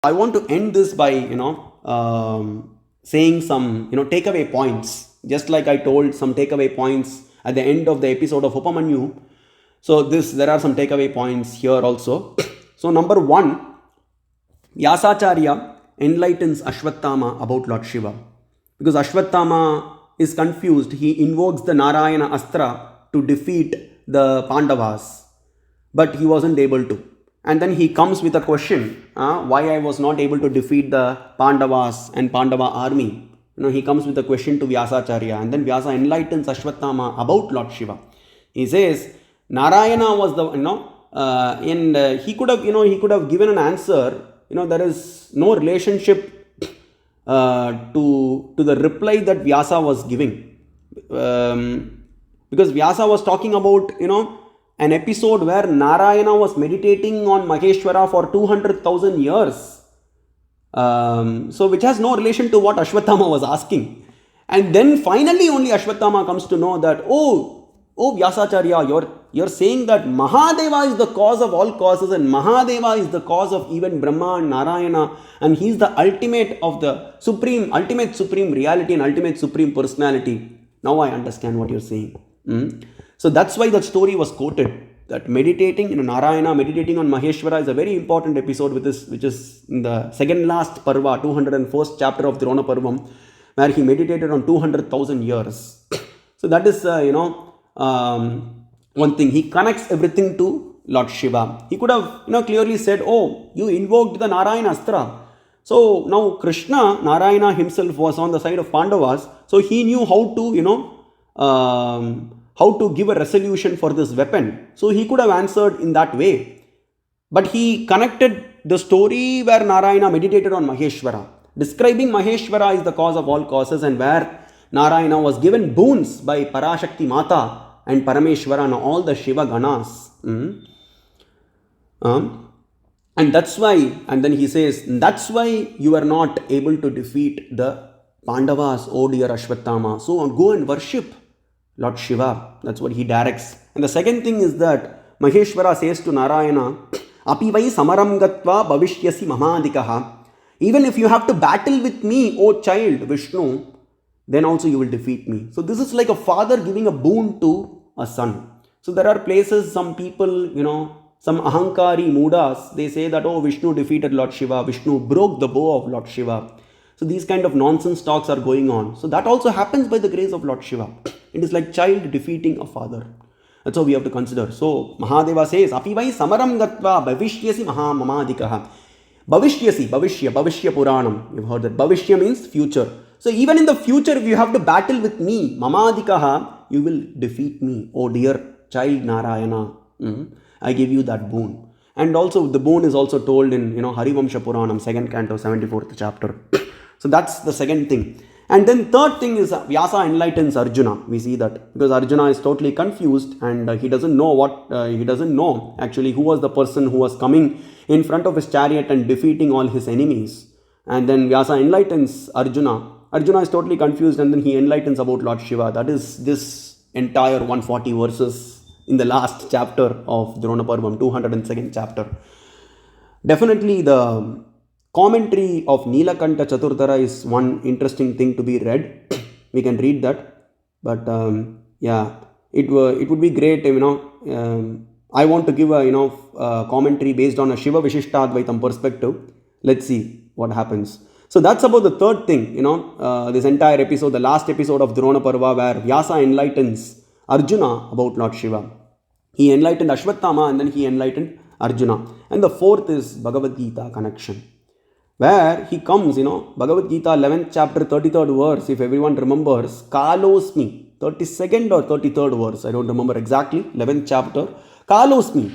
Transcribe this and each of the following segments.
I want to end this by, saying some, takeaway points, just like I told some takeaway points at the end of the episode of Upamanyu. So there are some takeaway points here also. So number one, Vyasacharya enlightens Ashwatthama about Lord Shiva. Because Ashwatthama is confused, he invokes the Narayana Astra to defeat the Pandavas, but he wasn't able to. And then he comes with a question, why I was not able to defeat the Pandavas and Pandava army. He comes with a question to Vyasacharya, and then Vyasa enlightens Ashwatthama about Lord Shiva. He says, Narayana was the, and he could have given an answer. There is no relationship to the reply that Vyasa was giving. Because Vyasa was talking about, an episode where Narayana was meditating on Maheshwara for 200,000 years. So which has no relation to what Ashwatthama was asking. And then finally only Ashwatthama comes to know that, oh Vyasacharya, you're saying that Mahadeva is the cause of all causes, and Mahadeva is the cause of even Brahma and Narayana, and he's the ultimate of the ultimate supreme reality and ultimate supreme personality. Now I understand what you're saying. So that's why that story was quoted, that meditating in Narayana, meditating on Maheshwara is a very important episode, which is in the second last Parva, 201st chapter of Drona Parvam, where he meditated on 200,000 years. So that is, one thing. He connects everything to Lord Shiva. He could have, clearly said, oh, you invoked the Narayana Astra. So now Krishna, Narayana himself was on the side of Pandavas. So he knew how to, how to give a resolution for this weapon. So he could have answered in that way. But he connected the story where Narayana meditated on Maheshwara, describing Maheshwara is the cause of all causes, and where Narayana was given boons by Parashakti Mata and Parameshwara and all the Shiva Ganas. And that's why, and then he says, that's why you are not able to defeat the Pandavas, oh dear Ashwatthama. So go and worship Lord Shiva. That's what he directs. And the second thing is that Maheshwara says to Narayana, Api vai samaram gatva bhavishyasi mamadikaha. Even if you have to battle with me, O child Vishnu, then also you will defeat me. So this is like a father giving a boon to a son. So there are places, some people, some ahankari mudas, they say that, oh, Vishnu defeated Lord Shiva, Vishnu broke the bow of Lord Shiva. So these kind of nonsense talks are going on. So that also happens by the grace of Lord Shiva. It is like child defeating a father. That's how we have to consider. So Mahadeva says, Api vai samaram gatva bhavishyasi mamadikaha. Bhavishya Puranam. You've heard that. Bhavishya means future. So even in the future, if you have to battle with me, Mamadikaha, you will defeat me. Oh dear child Narayana. I give you that boon. And also the boon is also told in, Harivamsha Puranam, 2nd canto, 74th chapter. So that's the second thing. And then third thing is Vyasa enlightens Arjuna. We see that because Arjuna is totally confused, and he doesn't know actually who was the person who was coming in front of his chariot and defeating all his enemies. And then Vyasa enlightens Arjuna. Arjuna is totally confused, and then he enlightens about Lord Shiva. That is this entire 140 verses in the last chapter of Dronaparvam, 202nd chapter. Definitely the commentary of Nilakanta Chaturdhara is one interesting thing to be read. We can read that. But it would be great, I want to give a commentary based on a Shiva Vishishtadvaitam perspective. Let's see what happens. So that's about the third thing, this entire episode, the last episode of Drona Parva, where Vyasa enlightens Arjuna about Lord Shiva. He enlightened Ashwatthama, and then he enlightened Arjuna. And the fourth is Bhagavad Gita connection, where he comes, Bhagavad Gita 11th chapter 33rd verse, if everyone remembers, Kalosmi, 32nd or 33rd verse, I don't remember exactly, 11th chapter, Kalosmi.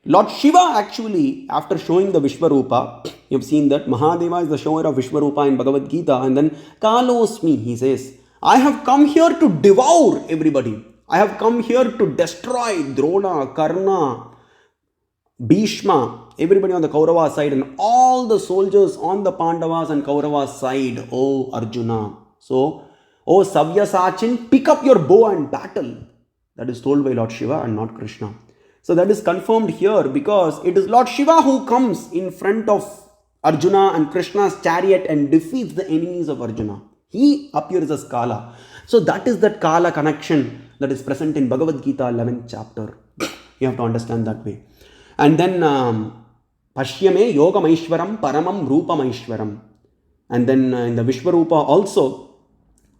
Lord Shiva actually, after showing the Vishwarupa, you have seen that Mahadeva is the shower of Vishwarupa in Bhagavad Gita, and then Kalosmi, he says, I have come here to devour everybody. I have come here to destroy Drona, Karna, Bhishma, everybody on the Kaurava side, and all the soldiers on the Pandavas and Kaurava side, oh Arjuna. So, oh Savyasachin, pick up your bow and battle. That is told by Lord Shiva and not Krishna. So that is confirmed here because it is Lord Shiva who comes in front of Arjuna and Krishna's chariot and defeats the enemies of Arjuna. He appears as Kala. So that is that Kala connection that is present in Bhagavad Gita 11th chapter. You have to understand that way. And then Pashyame Yogamaishwaram Paramam Rupamaishwaram. And then in the Vishwarupa also,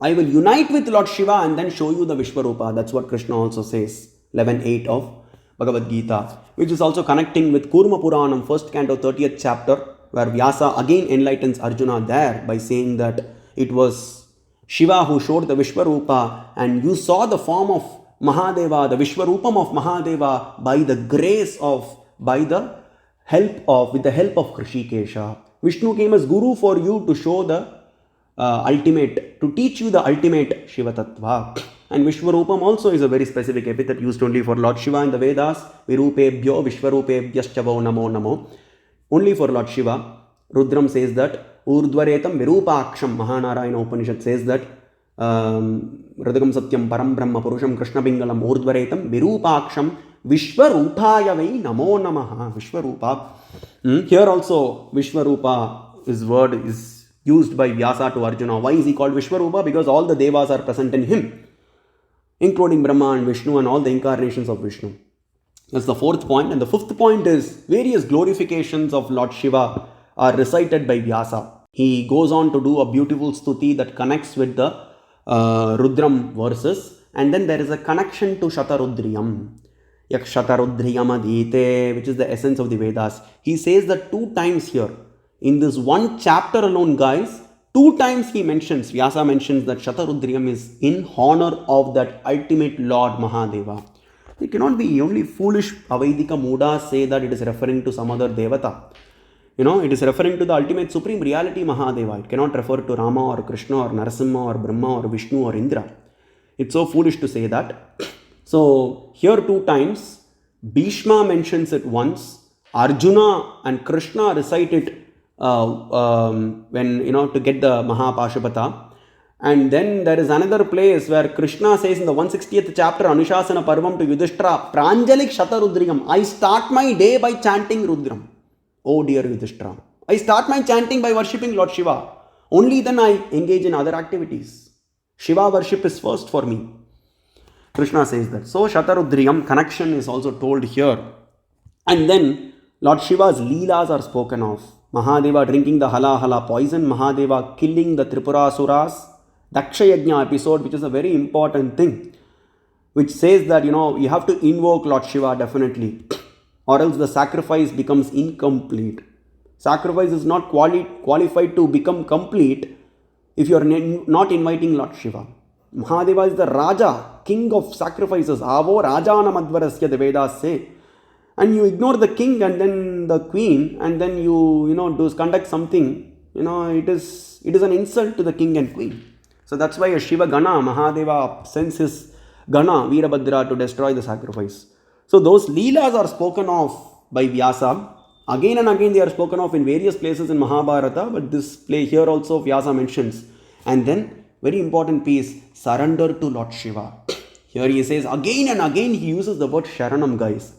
I will unite with Lord Shiva and then show you the Vishwarupa. That's what Krishna also says, 11.8 of Bhagavad Gita, which is also connecting with Kurma Puranam, 1st canto, 30th chapter, where Vyasa again enlightens Arjuna there by saying that it was Shiva who showed the Vishwarupa, and you saw the form of Mahadeva, the Vishwarupam of Mahadeva, by the grace of, with the help of Hrishikesha. Vishnu came as Guru for you to show the ultimate, to teach you the ultimate Shiva Tattva. And Vishwarupam also is a very specific epithet used only for Lord Shiva in the Vedas. Virupebhyo Vishwarupebhyaschavo namo namo. Only for Lord Shiva. Rudram says that Urdhvaretam Virupaksham. Mahanarayana Upanishad says that Radhagam Satyam Param Brahma Purusham Krishna Bingalam Urdhvaretam Virupaksham Vishwarupayavai namo namaha. Vishwarupa. Here also Vishwarupa, his word is used by Vyasa to Arjuna. Why is he called Vishwarupa? Because all the devas are present in him, including Brahma and Vishnu and all the incarnations of Vishnu. That's the fourth point. And the fifth point is various glorifications of Lord Shiva are recited by Vyasa. He goes on to do a beautiful stuti that connects with the Rudram verses. And then there is a connection to Shatarudriyam. Yakshatarudriyam adite, which is the essence of the Vedas. He says that 2 times here. In this one chapter alone, guys, 2 times he mentions, Vyasa mentions that Shatarudriyam is in honor of that ultimate Lord Mahadeva. It cannot be only foolish Avaidika Mudas say that it is referring to some other Devata. It is referring to the ultimate supreme reality Mahadeva. It cannot refer to Rama or Krishna or Narasimha or Brahma or Vishnu or Indra. It's so foolish to say that. So here 2 times, Bhishma mentions it once, Arjuna and Krishna recite it when to get the Mahapashupata. And then there is another place where Krishna says in the 160th chapter Anushasana Parvam to Yudhishthira, Pranjalik Shatarudriyam, I start my day by chanting Rudram. Oh dear Yudhishthira, I start my chanting by worshipping Lord Shiva. Only then I engage in other activities. Shiva worship is first for me. Krishna says that. So Shatarudriyam connection is also told here. And then Lord Shiva's Leelas are spoken of. Mahadeva drinking the hala poison, Mahadeva killing the Tripurasuras, Daksha Yajna episode, which is a very important thing, which says that, you have to invoke Lord Shiva definitely, or else the sacrifice becomes incomplete. Sacrifice is not qualified to become complete if you are not inviting Lord Shiva. Mahadeva is the Raja, king of sacrifices. Avo Rajana Madvarasya, the Vedas say. And you ignore the king and then the queen, and then you conduct something, it is an insult to the king and queen. So that's why a Shiva Gana, Mahadeva sends his Gana, Veerabhadra, to destroy the sacrifice. So those Leelas are spoken of by Vyasa. Again and again they are spoken of in various places in Mahabharata, but this play here also Vyasa mentions. And then, very important piece, surrender to Lord Shiva. Here he says, again and again he uses the word Sharanam, guys.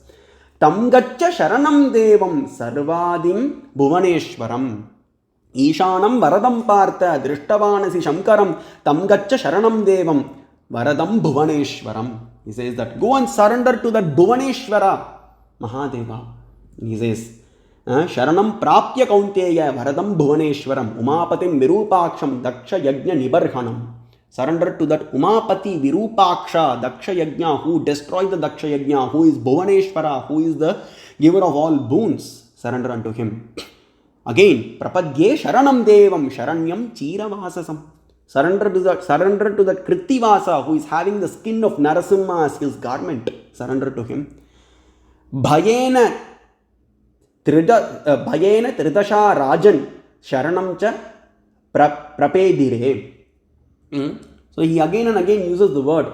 Tam gaccha sharanam devam sarvadim bhuvaneshwaram. Ishanam varadam partha drishtavanasi shankaram tam gaccha sharanam devam varadam bhuvaneshwaram. He says that go and surrender to that Bhuvaneshwara Mahadeva. He says sharanam prapya kaunteya varadam bhuvaneshwaram umapatim virupaksham daksha yajna nibarhanam. Surrender to that Umapati Virupaksha Daksha Yajna, who destroys the Daksha Yajna, who is Bhuvaneshwara, who is the giver of all boons. Surrender unto him. Again, Prapadye Sharanam Devam Sharanyam Chiravasasam. Surrender to that Kritivasa, who is having the skin of Narasimha as his garment. Surrender to him. Bhayena Tridasha Rajan Sharanam Cha Prapedire. So he again and again uses the word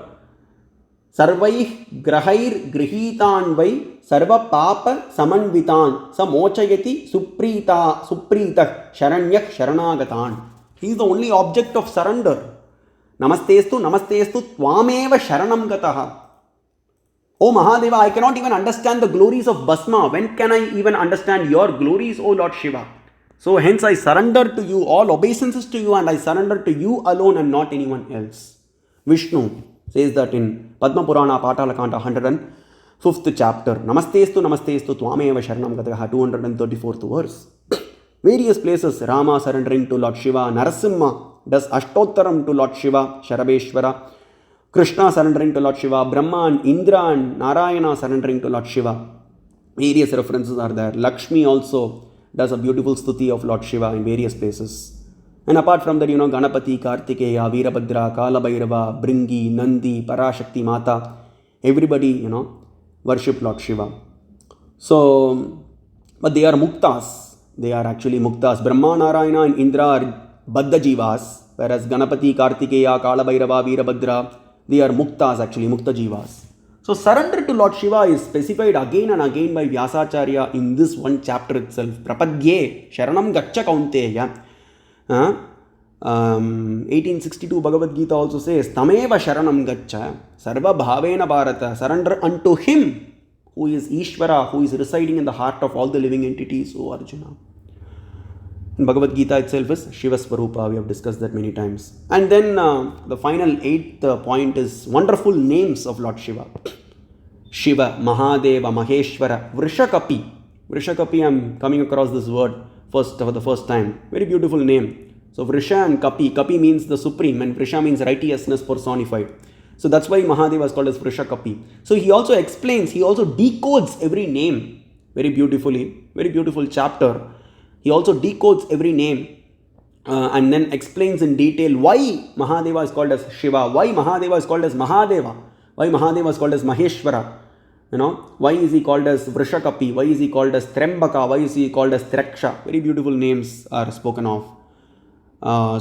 Sarvaih Grahair Grihitan Vai Sarva Papa Samanvitan Samochayati Suprita Sharanyak Sharanagatan. He is the only object of surrender. Namastestu Tvameva Sharanam Gataha. Oh Mahadeva, I cannot even understand the glories of Bhasma. When can I even understand your glories, O Lord Shiva? So hence I surrender to you, all obeisances to you, and I surrender to you alone and not anyone else. Vishnu says that in Padma Purana Patalakanta 105th chapter. Namastestu namastestu tvameva sharanam gataha, 234th verse. Various places, Rama surrendering to Lord Shiva, Narasimha does Ashtottaram to Lord Shiva, Sharabeshwara, Krishna surrendering to Lord Shiva, Brahma and Indra and Narayana surrendering to Lord Shiva. Various references are there. Lakshmi also does a beautiful stuti of Lord Shiva in various places. And apart from that, Ganapati, Kartikeya, Veerabhadra, Kalabhairava, Bringi, Nandi, Parashakti Mata, everybody, worship Lord Shiva. So, but they are muktas. They are actually muktas. Brahma, Narayana and Indra are Baddha Jivas, whereas Ganapati, Kartikeya, Kalabhairava, Veerabhadra, they are muktas, actually mukta Jivas. So surrender to Lord Shiva is specified again and again by Vyasacharya in this one chapter itself. Prapadye Sharanam Gaccha Kaunteya. 1862 Bhagavad Gita also says, Tameva Sharanam Gaccha Sarva Bhavena Bharata. Surrender unto him who is Ishvara, who is residing in the heart of all the living entities, O Arjuna. In Bhagavad Gita itself is Shiva Swarupa. We have discussed that many times. And then the final 8th point is wonderful names of Lord Shiva. Shiva, Mahadeva, Maheshwara, Vrishakapi. Vrishakapi, I am coming across this word for the first time. Very beautiful name. So Vrisha and Kapi. Kapi means the supreme and Vrisha means righteousness personified. So that's why Mahadeva is called as Vrishakapi. So he also explains, he also decodes every name very beautifully. Very beautiful chapter. He also decodes every name and then explains in detail why Mahadeva is called as Shiva, why Mahadeva is called as Mahadeva, why Mahadeva is called as Maheshwara, why is he called as Vrishakapi, why is he called as Trembaka, why is he called as Treksha. Very beautiful names are spoken of.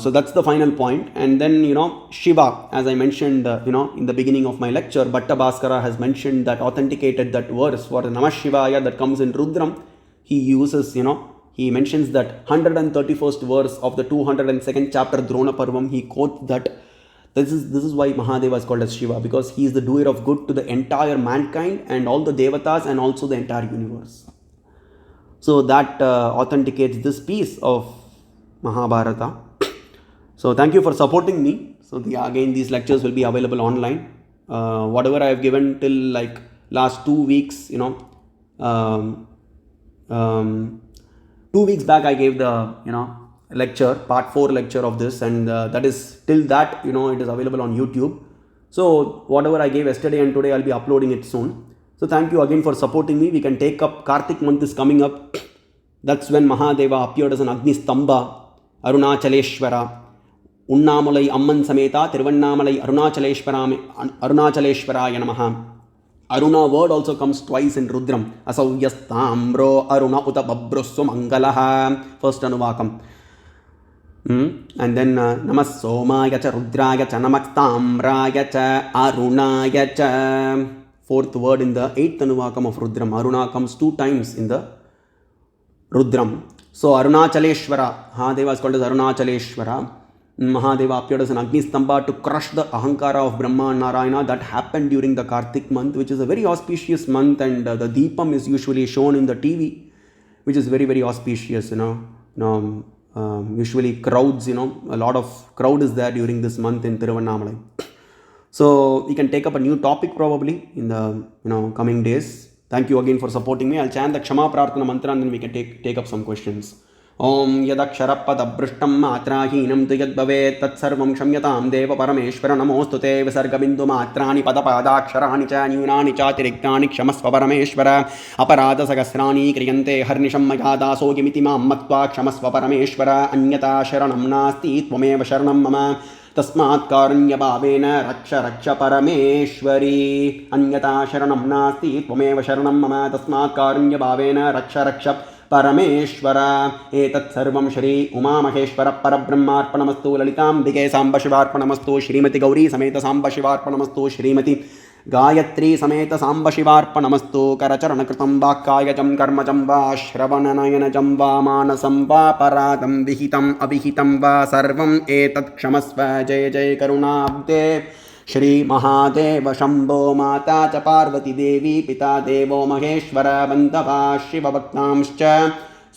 So that's the final point. And then, Shiva, as I mentioned, in the beginning of my lecture, Bhatta Bhaskara has mentioned that, authenticated that verse for the Namah Shivaya that comes in Rudram. He uses, he mentions that 131st verse of the 202nd chapter Drona Parvam. He quotes that this is why Mahadeva is called as Shiva, because he is the doer of good to the entire mankind and all the devatas and also the entire universe. So that authenticates this piece of Mahabharata. So thank you for supporting me. So again, these lectures will be available online. Whatever I have given till like last 2 weeks, 2 weeks back I gave the lecture, part 4 lecture of this, and that is till that it is available on YouTube. So whatever I gave yesterday and today, I'll be uploading it soon. So thank you again for supporting me. We can take up Kartik month is coming up. That's when Mahadeva appeared as an Agni Stamba, Arunachaleshwara, Unnamalai Amman Sameta, Tiruvannamalai Arunachaleshwaraya Namaha. Aruna word also comes twice in Rudram. Asavyastambro Aruna Uta Babrusu Mangalaha. First Anuvakam. And then Namas Somaya cha Rudraya cha Namastamraya cha Arunaya cha. Fourth word in the 8th Anuvakam of Rudram. Aruna comes 2 times in the Rudram. So Arunachaleshwara. Mahadeva is called as Arunachaleshwara. Mahadeva appeared as an Agni Stamba to crush the Ahankara of Brahma and Narayana. That happened during the Kartik month, which is a very auspicious month, and the Deepam is usually shown in the TV, which is very, very auspicious, usually crowds, a lot of crowd is there during this month in Tiruvannamalai. So we can take up a new topic probably in the coming days. Thank you again for supporting me. I'll chant the Kshama Prarthana mantra and then we can take up some questions. Om yadaksharapadabrishtam matrahinam tu yadbhavet tatsarvam kshamyatam deva parameshwara namostute visargabindu matrani padapadaksharaani cha nyunani cha tiriktani kshamasva parameshwara aparada sagasrani kriyante harnisham mayada sogimiti mam matva kshamasva parameshwara anyata sharanam nasti tvameva sharanam mama तस्मात् कारुण्यभावेन रक्ष रक्ष परमेश्वरी अन्यथा शरणं नास्ति त्वमेव शरणं मम तस्मात् कारुण्यभावेन रक्ष रक्ष परमेश्वर एतत् सर्वं श्री उमामहेश्वर परब्रह्मार्पणमस्तु ललिताम्बिके साम्बशिवार्पणमस्तु श्रीमति गौरी समेत साम्बशिवार्पणमस्तु श्रीमति गायत्री समेत साम्बशिवार्पणमस्तु करचरणकृतं वाक्कायजं कर्मजं वा श्रवणनयनजं वा मानसं वा परादं विहितम् अविहितं वा सर्वम् एतत् क्षमस्व जय जय करुणाब्दे श्री महादेव शंभो माता च पार्वती देवी पिता देवो महेश्वर बन्धवा शिवभक्तांश्च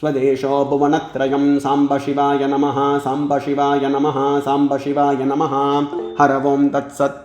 स्वदेशो भुवनत्रयं साम्ब शिवाय नमः साम्ब शिवाय नमः साम्ब शिवाय नमः हर ओं तत्सत्